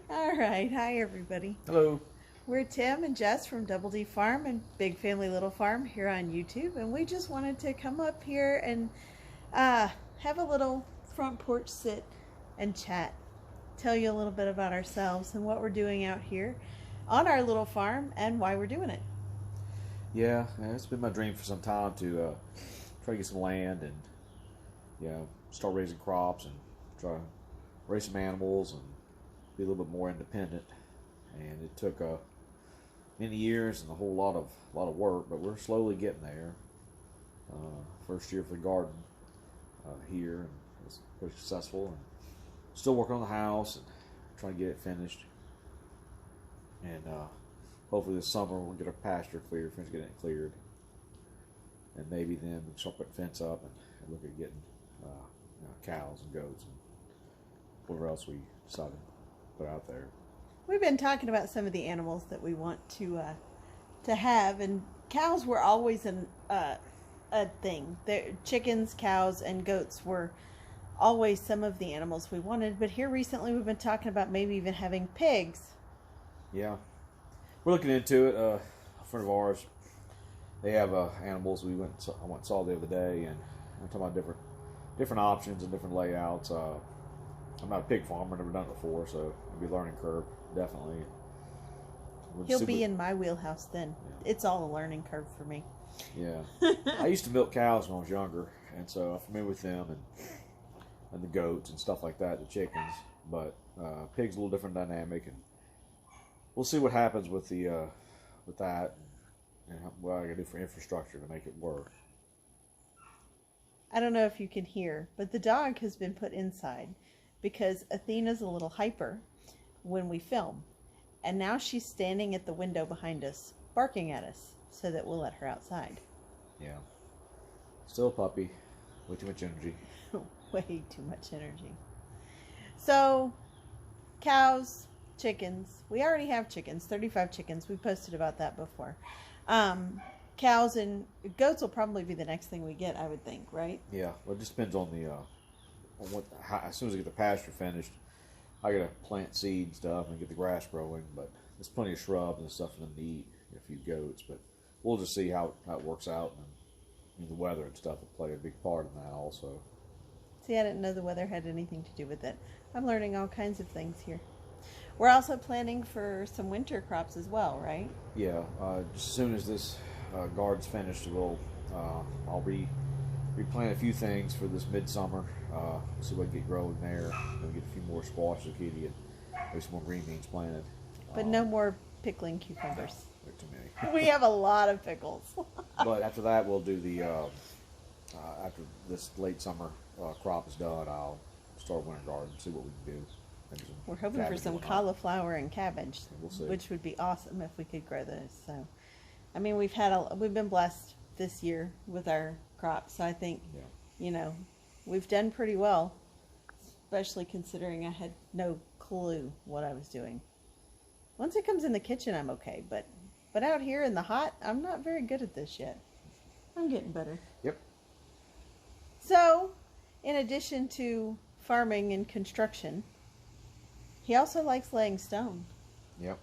All right. Hi, everybody. Hello. We're Tim and Jess from Double D Farm and Big Family Little Farm here on YouTube. And we just wanted to come up here and have a little front porch sit and chat. Tell you a little bit about ourselves and what we're doing out here on our little farm and why we're doing it. Yeah, it's been my dream for some time to try to get some land and start raising crops and try to raise some animals and be a little bit more independent. And it took many years and a whole lot of work, but we're slowly getting there. First year for the garden here, and it's pretty successful. And still working on the house and trying to get it finished. And hopefully this summer we'll get our pasture cleared, finish getting it cleared, and maybe then we can start putting fence up and look at getting cows and goats and whatever else we decide to put out there. We've been talking about some of the animals that we want to have, and cows were always a thing. Chickens, cows, and goats were always some of the animals we wanted. But here recently, we've been talking about maybe even having pigs. Yeah, we're looking into it. A friend of ours, they have animals. I went and saw the other day, and we're talking about different options and different layouts. I'm not a pig farmer, never done it before, so it'll be a learning curve, definitely. He'll be in my wheelhouse then. Yeah. It's all a learning curve for me. Yeah. I used to milk cows when I was younger, and so I'm familiar with them and the goats and stuff like that, the chickens. But pigs a little different dynamic, and we'll see what happens with that and what I gotta do for infrastructure to make it work. I don't know if you can hear, but the dog has been put inside because Athena's a little hyper when we film. And now she's standing at the window behind us, barking at us so that we'll let her outside. Yeah. Still a puppy. Way too much energy. Way too much energy. So, cows, chickens. We already have chickens, 35 chickens. We posted about that before. Cows and goats will probably be the next thing we get, I would think, right? Yeah. Well, it just depends on as soon as I get the pasture finished, I gotta plant seed stuff and get the grass growing. But there's plenty of shrubs and stuff for them to eat. A few goats, but we'll just see how it works out, and the weather and stuff will play a big part in that also. See, I didn't know the weather had anything to do with it. I'm learning all kinds of things here. We're also planning for some winter crops as well, right? Yeah. Just as soon as this garden's finished, I'll replant a few things for this midsummer. See what I can get growing there. Maybe get a few more squash, zucchini, and maybe some more green beans planted. But no more pickling cucumbers. No, too many. We have a lot of pickles. But after that, we'll do after this late summer crop is done, I'll start a winter garden, see what we can do. We're hoping for some cauliflower and cabbage, we'll which would be awesome if we could grow those. So, I mean, we've been blessed this year with our crops. So I think, we've done pretty well, especially considering I had no clue what I was doing. Once it comes in the kitchen, I'm okay, but out here in the hot, I'm not very good at this yet. I'm getting better. Yep. So, in addition to farming and construction, he also likes laying stone. Yep.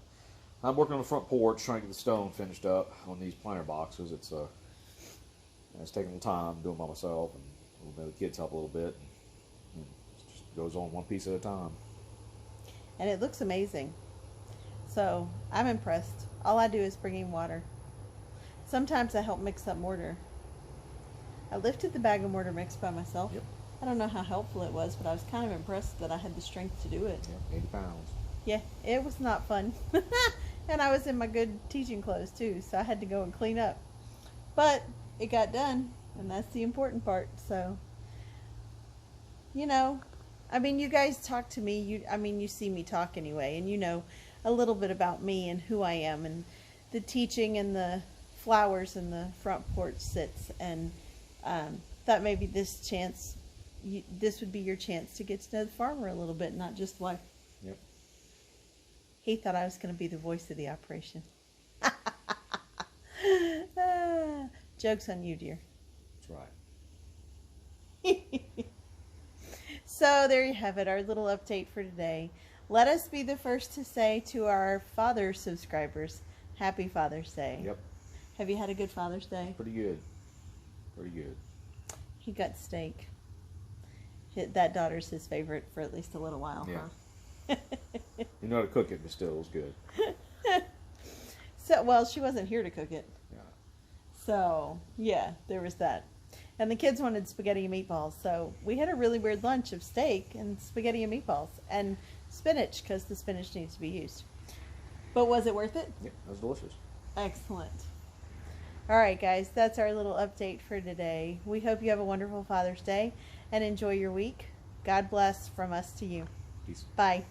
I'm working on the front porch, trying to get the stone finished up on these planter boxes. It's taking a little time doing it by myself, and the kids help a little bit. And it just goes on one piece at a time. And it looks amazing. So, I'm impressed. All I do is bring in water. Sometimes I help mix up mortar. I lifted the bag of mortar mix by myself. Yep. I don't know how helpful it was, but I was kind of impressed that I had the strength to do it. Yep, 80 pounds. Yeah, it was not fun. And I was in my good teaching clothes too, so I had to go and clean up. But it got done, and that's the important part. So, you guys talk to me. You see me talk anyway, and you know a little bit about me and who I am, and the teaching and the flowers and the front porch sits, and thought maybe this would be your chance to get to know the farmer a little bit, not just wife. Yep. He thought I was going to be the voice of the operation. Joke's on you, dear. That's right. So there you have it, our little update for today Let us be the first to say to our father subscribers, Happy Father's Day. Yep. Have you had a good Father's Day? Pretty good. Pretty good. He got steak. That daughter's his favorite for at least a little while, Yeah. huh? You know how to cook it, but still, it was good. So, well, she wasn't here to cook it. Yeah. So, yeah, there was that. And the kids wanted spaghetti and meatballs, so we had a really weird lunch of steak and spaghetti and meatballs and spinach, because the spinach needs to be used. But was it worth it? Yeah, that was delicious. Excellent. All right, guys, that's our little update for today. We hope you have a wonderful Father's Day and enjoy your week. God bless from us to you. Peace. Bye.